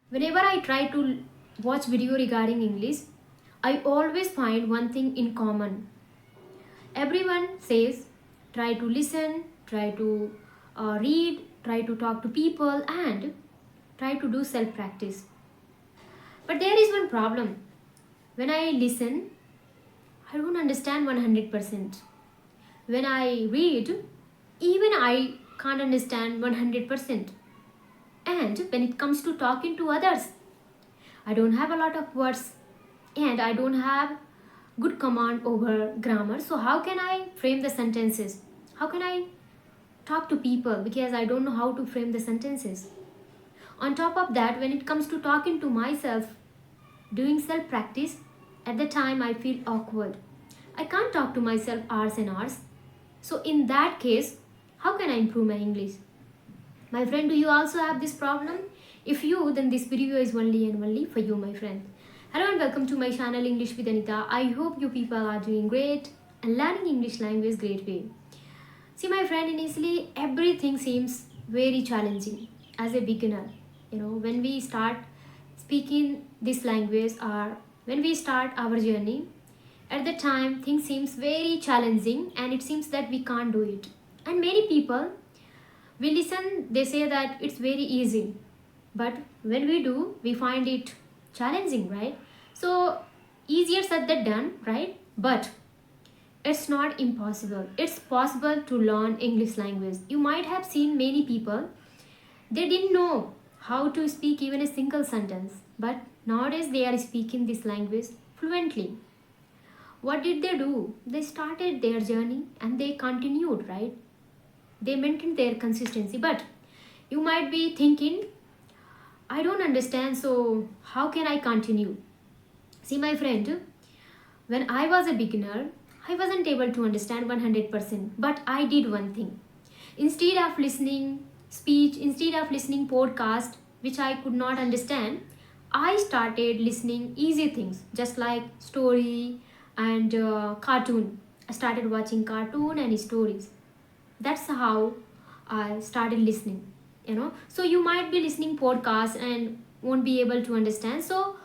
Whenever I try to watch video regarding English, I always find one thing in common. Everyone says try to listen, try to read, try to talk to people, and try to do self practice. But there is one problem. When I listen, I don't understand 100%. When I read, even I can't understand 100%. And when it comes to talking to others, I don't have a lot of words and I don't have good command over grammar. So how can I frame the sentences? How can I talk to people because I don't know how to frame the sentences? On top of that, when it comes to talking to myself, doing self practice, at the time I feel awkward. I can't talk to myself hours and hours. So in that case, how can I improve my English? My friend, do you also have this problem? If you, then this video is only and only for you, my friend. Hello and welcome to my channel English with Anita. I hope you people are doing great and learning English language great way. See, my friend, initially everything seems very challenging as a beginner. When we start speaking this language or when we start our journey, at the time things seems very challenging and it seems that we can't do it. And many people, we listen, they say that it's very easy, but when we do, we find it challenging, right? So easier said than done, right? But it's not impossible. It's possible to learn English language. You might have seen many people, they didn't know how to speak even a single sentence, but nowadays they are speaking this language fluently. What did they do? They started their journey and they continued, right? They maintained their consistency. But you might be thinking, I don't understand, so how can I continue? See, my friend, when I was a beginner, I wasn't able to understand 100%, but I did one thing. Instead of listening speech, instead of listening podcast, which I could not understand, I started listening easy things, just like story and cartoon. I started watching cartoon and stories. That's how I started listening. So you might be listening podcasts and won't be able to understand. So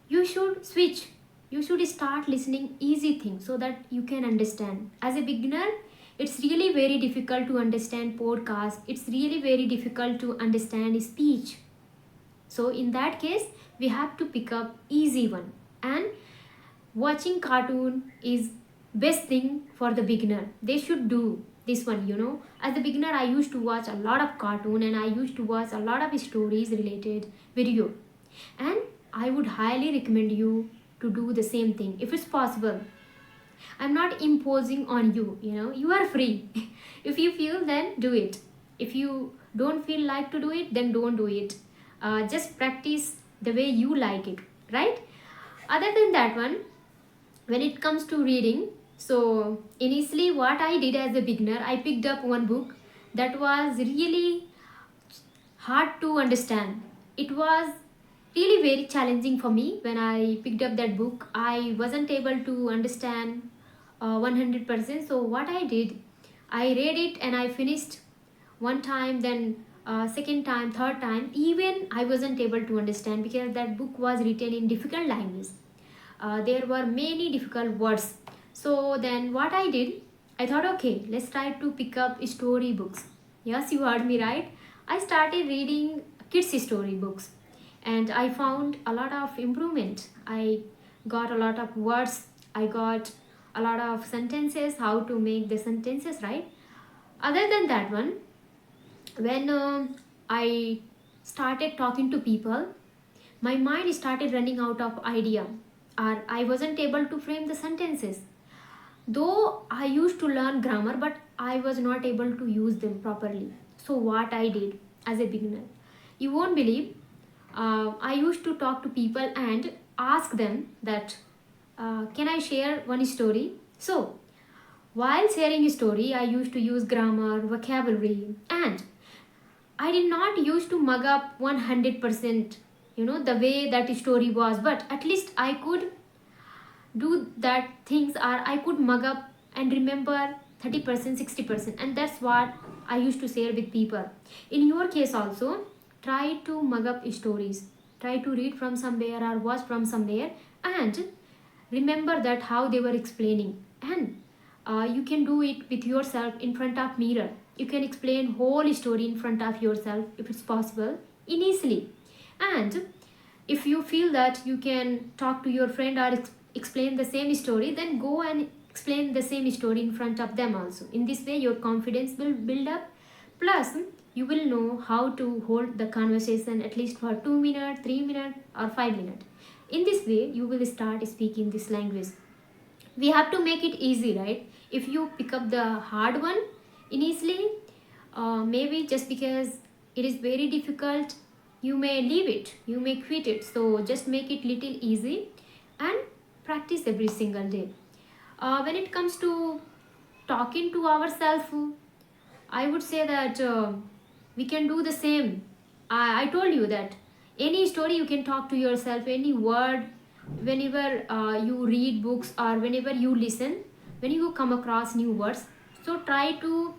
you should switch. You should start listening easy things so that you can understand. As a beginner, it's really very difficult to understand podcast. It's really very difficult to understand speech. So in that case, we have to pick up easy one. And watching cartoon is best thing for the beginner. They should do this one. As a beginner, I used to watch a lot of cartoon and I used to watch a lot of stories related video, and I would highly recommend you to do the same thing if it's possible. I'm not imposing on you. You are free. If you feel, then do it. If you don't feel like to do it, then don't do it. Just practice the way you like it, right? Other than that one, when it comes to reading, so initially what I did as a beginner, I picked up one book that was really hard to understand. It was really very challenging for me. When I picked up that book, I wasn't able to understand 100%. So what I did, I read it and I finished one time, then second time, third time, even I wasn't able to understand because that book was written in difficult language. There were many difficult words. So then what I did, I thought, okay, let's try to pick up story books. Yes, you heard me right. I started reading kids story books and I found a lot of improvement. I got a lot of words, I got a lot of sentences, how to make the sentences right. Other than that one, when I started talking to people, my mind started running out of idea, or I wasn't able to frame the sentences. Though I used to learn grammar, but I was not able to use them properly. So what I did as a beginner, you won't believe, I used to talk to people and ask them that, can I share one story? So while sharing a story, I used to use grammar, vocabulary, and I did not used to mug up 100%, the way that story was, but at least I could do that things, or I could mug up and remember 30%, 60%, and that's what I used to share with people. In your case also, try to mug up stories. try to read from somewhere or watch from somewhere, and remember that how they were explaining. And you can do it with yourself in front of mirror. You can explain whole story in front of yourself if it's possible in easily. And if you feel that you can talk to your friend or explain the same story, then go and explain the same story in front of them also. In this way your confidence will build up, plus you will know how to hold the conversation at least for 2 minutes, 3 minutes or 5 minutes. In this way you will start speaking this language. We have to make it easy, right? If you pick up the hard one initially, maybe just because it is very difficult, you may leave it, you may quit it. So just make it little easy and practice every single day. When it comes to talking to ourselves, I would say that we can do the same. I told you that any story you can talk to yourself, any word, whenever you read books or whenever you listen, when you come across new words, so try to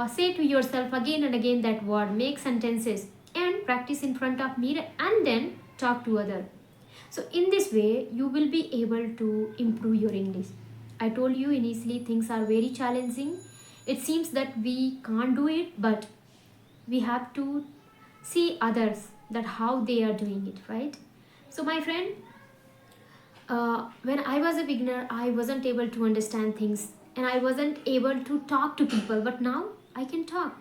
say to yourself again and again that word, make sentences and practice in front of mirror, and then talk to other. So in this way you will be able to improve your English. I told you initially things are very challenging. It seems that we can't do it, but we have to see others that how they are doing it, right? So my friend, when I was a beginner, I wasn't able to understand things and I wasn't able to talk to people, but now I can talk.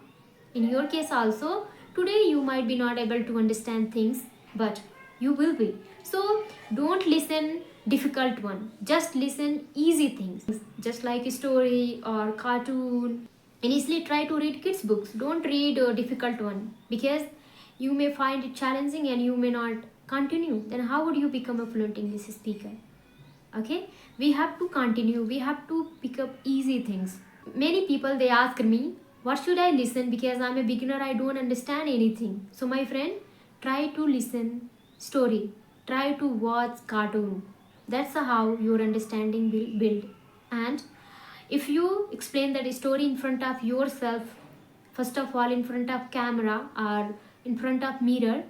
In your case also, today you might be not able to understand things, but you will be. So don't listen difficult one, just listen easy things, just like a story or cartoon. Initially try to read kids books, don't read a difficult one, because you may find it challenging and you may not continue. Then how would you become a fluent English speaker? Okay, we have to continue, we have to pick up easy things. Many people, they ask me what should I listen, because I'm a beginner, I don't understand anything. So my friend, try to listen story, try to watch cartoon. That's how your understanding will build. And if you explain that story in front of yourself, first of all in front of camera or in front of mirror,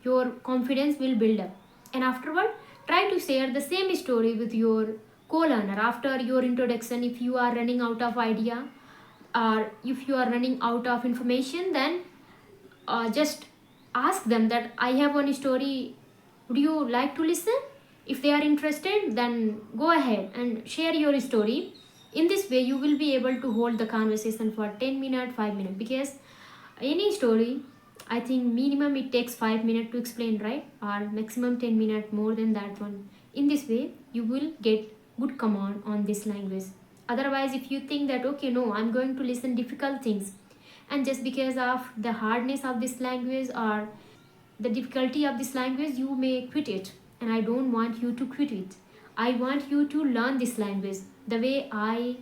your confidence will build up. And afterward try to share the same story with your co-learner after your introduction. If you are running out of idea or if you are running out of information, then just ask them that I have one story, would you like to listen? If they are interested, then go ahead and share your story. In this way you will be able to hold the conversation for 10 minutes, 5 minutes, because any story, I think minimum it takes 5 minutes to explain, right? Or maximum 10 minutes, more than that one. In this way you will get good command on this language. Otherwise if you think that okay, no, I'm going to listen difficult things, and just because of the hardness of this language or the difficulty of this language you may quit it. And I don't want you to quit it. I want you to learn this language the way I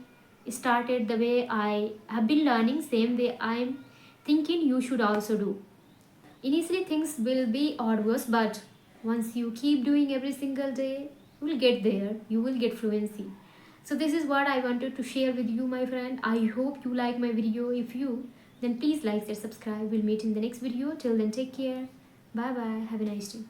started, the way I have been learning, same way I'm thinking you should also do. Initially things will be arduous, but once you keep doing every single day, you will get there, you will get fluency. So this is what I wanted to share with you, my friend. I hope you like my video. If you, then please like, share, subscribe. We'll meet in the next video. Till then, take care. Bye bye. Have a nice day.